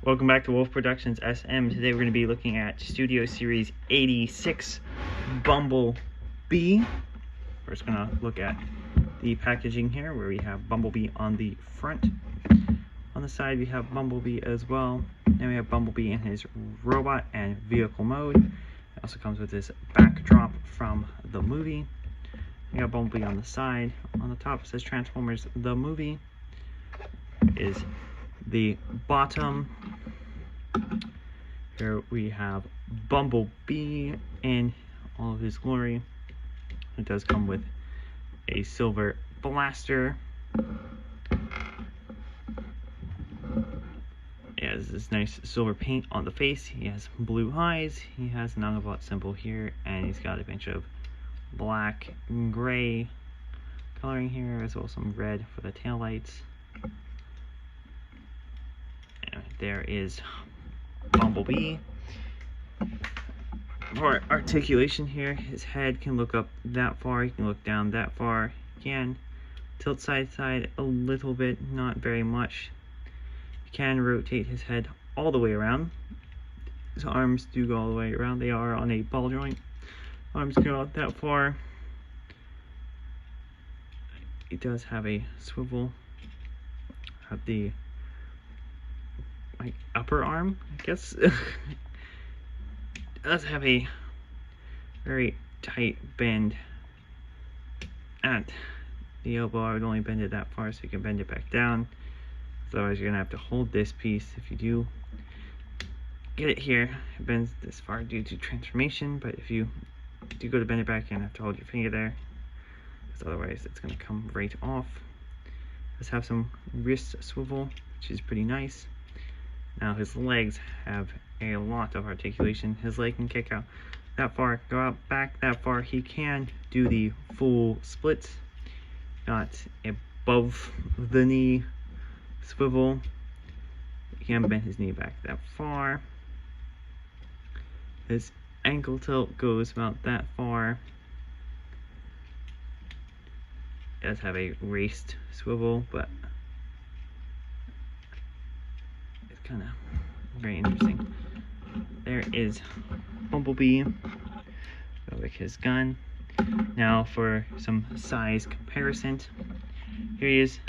Welcome back to Wolf Productions SM. Today we're going to be looking at Studio Series 86 Bumblebee. First going to look at the packaging here, where we have Bumblebee on the front. On the side we have Bumblebee as well. Then we have Bumblebee in his robot and vehicle mode. It also comes with this backdrop from the movie. We have Bumblebee on the side. On the top it says Transformers the movie. Is the bottom. Here we have Bumblebee in all of his glory. It does come with a silver blaster. He has this nice silver paint on the face. He has blue eyes. He has an Autobot symbol here, and he's got a bunch of black and gray coloring here, as well as some red for the taillights. There is Bumblebee. For articulation here, his head can look up that far, he can look down that far, he can tilt side to side a little bit, not very much. He can rotate his head all the way around. His arms do go all the way around, they are on a ball joint. Arms go out that far. He does have a swivel at the upper arm, I guess. It does have a very tight bend at the elbow. I would only bend it that far so you can bend it back down. Otherwise you're gonna have to hold this piece. If you do get it here, it bends this far due to transformation, but if you do go to bend it back, you're gonna have to hold your finger there, because otherwise it's gonna come right off. It does have some wrist swivel, which is pretty nice. Now his legs have a lot of articulation. His leg can kick out that far, go out back that far. He can do the full splits. Got above the knee swivel. He can bend his knee back that far. His ankle tilt goes about that far. It does have a raced swivel, but kind of very interesting. There is Bumblebee. Go with his gun. Now for some size comparison. Here he is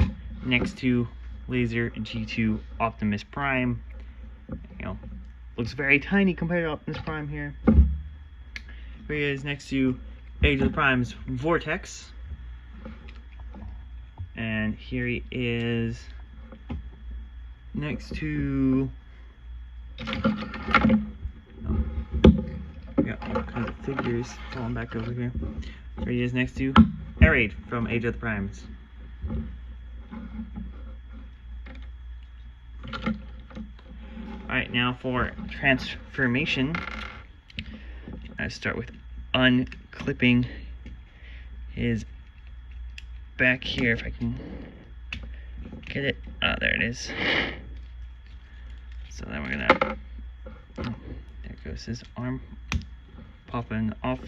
next to Laser G2 Optimus Prime. You know, looks very tiny compared to Optimus Prime here. Here he is next to Age of the Prime's Vortex. And here he is next to we got all kinds of figures falling back over here. Here he is next to Air-Raid from Age of the Primes. Alright, now for transformation, I start with unclipping his back here, if I can get it. Ah, there it is. So then we're gonna, there goes his arm popping off.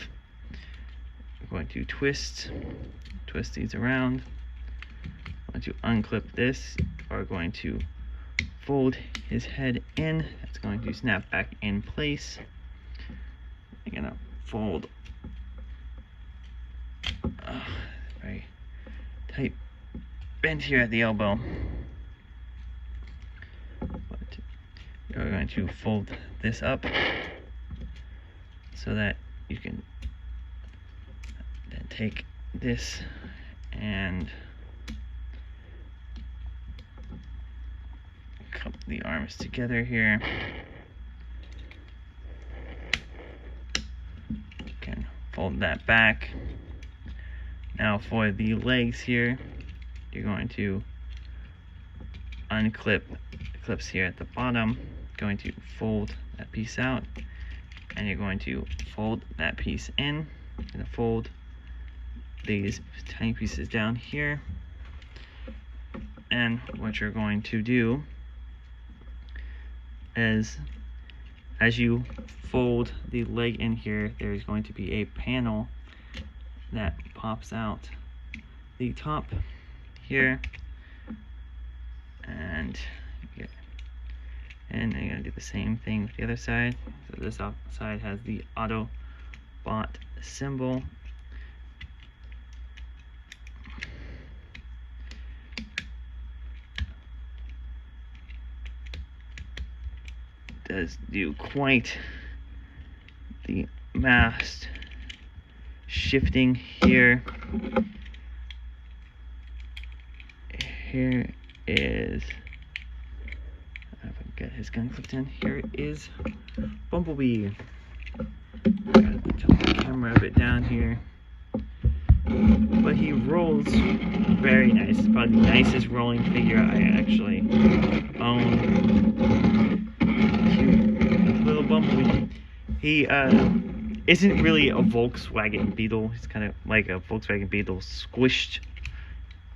We're going to twist these around. We're going to unclip this. We're going to fold his head in. That's going to snap back in place. I'm gonna fold very tight bend here at the elbow. But you're going to fold this up so that you can then take this and cup the arms together here. You can fold that back. Now for the legs here, you're going to unclip the clips here at the bottom, going to fold that piece out, and you're going to fold that piece in. You're going to fold these tiny pieces down here, and what you're going to do is, as you fold the leg in here, there's going to be a panel that pops out the top here, and And I'm gonna do the same thing with the other side. So this side has the Autobot symbol. Does do quite the mast shifting here. Here is, if I can get his gun clipped in, here is Bumblebee. Gotta tilt the camera a bit down here. But he rolls very nice. It's probably the nicest rolling figure I actually own. Cute little Bumblebee. He isn't really a Volkswagen Beetle. He's kind of like a Volkswagen Beetle squished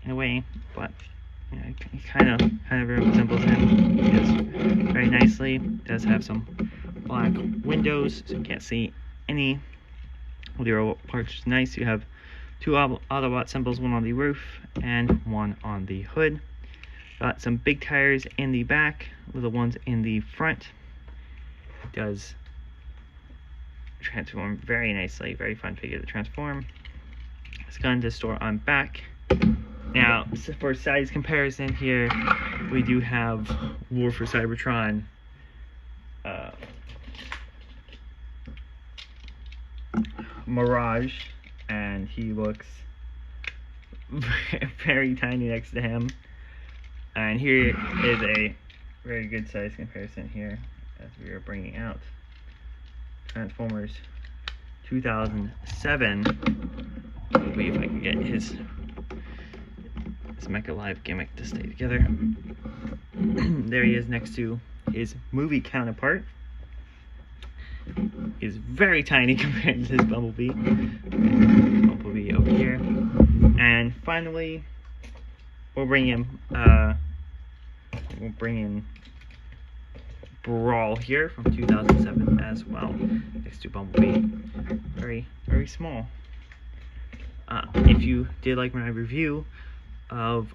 in a way, but you know, he kind of resembles him. He does very nicely. Does have some black windows, so you can't see any of the other parts. Which is nice. You have two Autobot symbols, one on the roof and one on the hood. Got some big tires in the back, little ones in the front. Does transform very nicely. Very fun figure to transform. This gun does store on back. Now, for size comparison here, we do have War for Cybertron Mirage, and he looks very tiny next to him. And here is a very good size comparison here as we are bringing out Transformers 2007. Maybe if I can get his Mecha Live gimmick to stay together. There he is next to his movie counterpart. He's very tiny compared to his Bumblebee. Bumblebee over here. And finally, we'll bring in Brawl here from 2007 as well, next to Bumblebee. Very, very small. If you did like my review of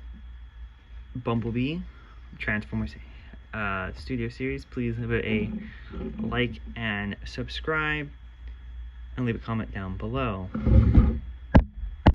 Bumblebee Transformers Studio Series, please leave it a like and subscribe, and leave a comment down below.